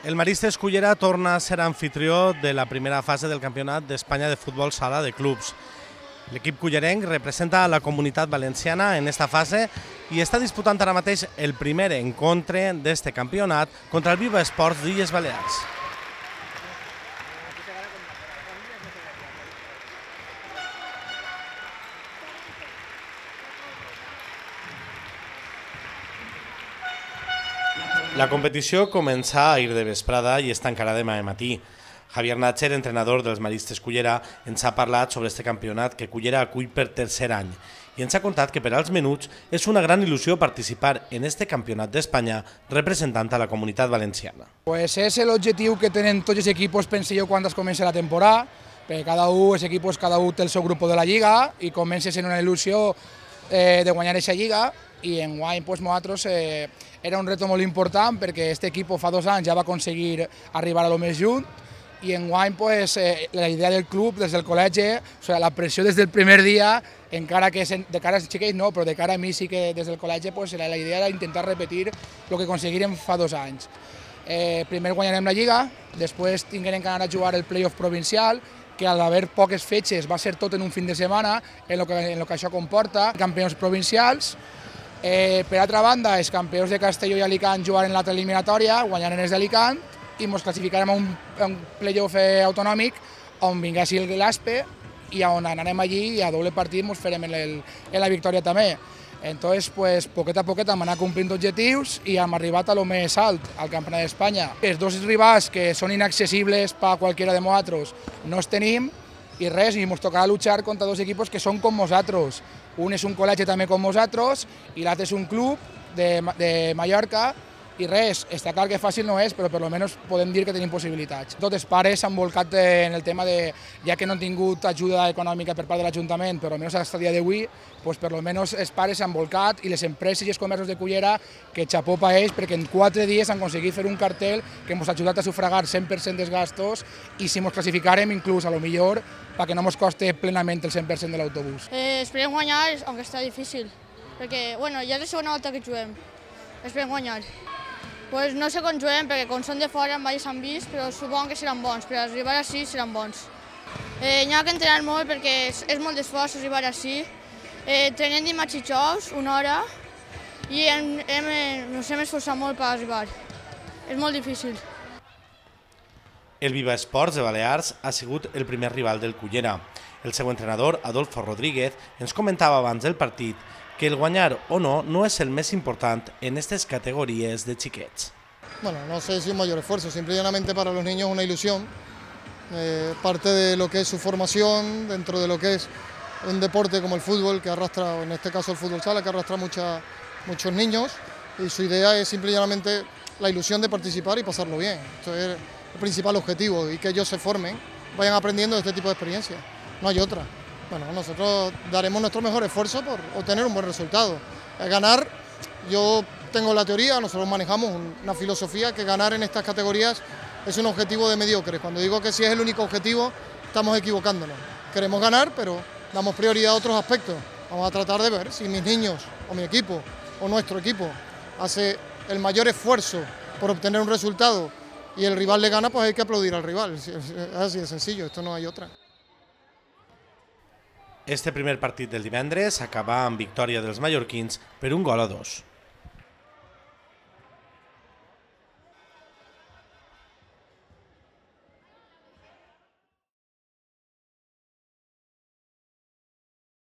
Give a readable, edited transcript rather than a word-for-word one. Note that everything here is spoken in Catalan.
El Maristes Cullera torna a ser anfitrió de la primera fase del Campionat d'Espanya de Futbol Sala de Clubs. L'equip cullerenc representa a la Comunitat Valenciana en esta fase i està disputant ara mateix el primer encontre d'este campionat contra el Viva Esports d'Illes Balears. La competició comença ahir de vesprada i es tancarà demà de matí. Javier Natcher, entrenador dels Maristes Cullera, ens ha parlat sobre este campionat que Cullera acull per tercer any i ens ha contat que per als menuts és una gran il·lusió participar en este campionat d'Espanya representant a la Comunitat Valenciana. Pues és l'objectiu que tenen tots els equips, penso jo, quan es comença la temporada, perquè cada un té el seu grup de la lliga i comença sent una il·lusió de guanyar aquesta lliga, i enguany nosaltres era un reto molt important perquè aquest equip fa 2 anys ja va aconseguir arribar a lo més junt i enguany la idea del club des del col·legi, la pressió des del primer dia, encara que de cara als xiquets no, però de cara a mi sí que des del col·legi la idea era intentar repetir el que aconseguirem fa 2 anys. Primer guanyarem la lliga, després tinguem que anar a jugar el playoff provincial, que al haver poques fetges va ser tot en un fin de setmana, en el que això comporta, campions provincials. Per altra banda, els campions de Castelló i Alicant jugaran l'altra eliminatòria, guanyaran els d'Alicant i ens classificarem a un playoff autonòmic on vinguessi l'ASPE i on anarem allí i a doble partit ens farem la victòria també. Entonces, poquet a poquet hem anat complint objectius i hem arribat a lo més alt, al Campionat d'Espanya. Els 2 rivals que són inaccessibles per a qualsevol de nosaltres no els tenim i res, i ens tocarà luchar contra 2 equipos que són com nosaltres. Un és un col·legi també com nosaltres i l'altre és un club de Mallorca i res, està clar que fàcil no és, però per almenys podem dir que tenim possibilitats. Tots els pares s'han volcat en el tema de, ja que no han tingut ajuda econòmica per part de l'Ajuntament, però almenys fins al dia d'avui, per almenys els pares s'han volcat i les empreses i els comerços de Cullera, que xapó per ells, perquè en 4 dies han aconseguit fer un cartel que ens ha ajudat a sufragar 100% dels gastos i si ens classificarem inclús a lo millor perquè no ens costi plenament el 100% de l'autobús. Esperem guanyar, aunque està difícil, perquè ja és la segona volta que juguem. Esperem guanyar. No sé com juguem, perquè com són de fora en baix s'han vist, però suposo que seran bons, per arribar així seran bons. N'hi ha que entrenar molt perquè és molt d'esforç arribar així. Trenem dimarts i dijous, 1 hora, i ens hem esforçat molt per arribar. És molt difícil. El Viva Esports de Balears ha sigut el primer rival del Cullera. El seu entrenador, Adolfo Rodríguez, ens comentava abans del partit que el guanyar o no es el més important en estas categorías de xiquets. Bueno, no sé si un mayor esfuerzo, simplemente para los niños una ilusión, parte de lo que es su formación, dentro de lo que es un deporte como el fútbol, que arrastra, en este caso el fútbol sala, que arrastra muchos niños, y su idea es simplemente la ilusión de participar y pasarlo bien. Esto es el principal objetivo, y que ellos se formen, vayan aprendiendo de este tipo de experiencias, no hay otra. Bueno, nosotros daremos nuestro mejor esfuerzo por obtener un buen resultado. Ganar, yo tengo la teoría, nosotros manejamos una filosofía que ganar en estas categorías es un objetivo de mediocres. Cuando digo que si es el único objetivo, estamos equivocándonos. Queremos ganar, pero damos prioridad a otros aspectos. Vamos a tratar de ver si mis niños, o mi equipo, o nuestro equipo, hace el mayor esfuerzo por obtener un resultado y el rival le gana, pues hay que aplaudir al rival. Es así de sencillo, esto no hay otra. Este primer partit del divendres acaba amb victòria dels mallorquins per 1-2.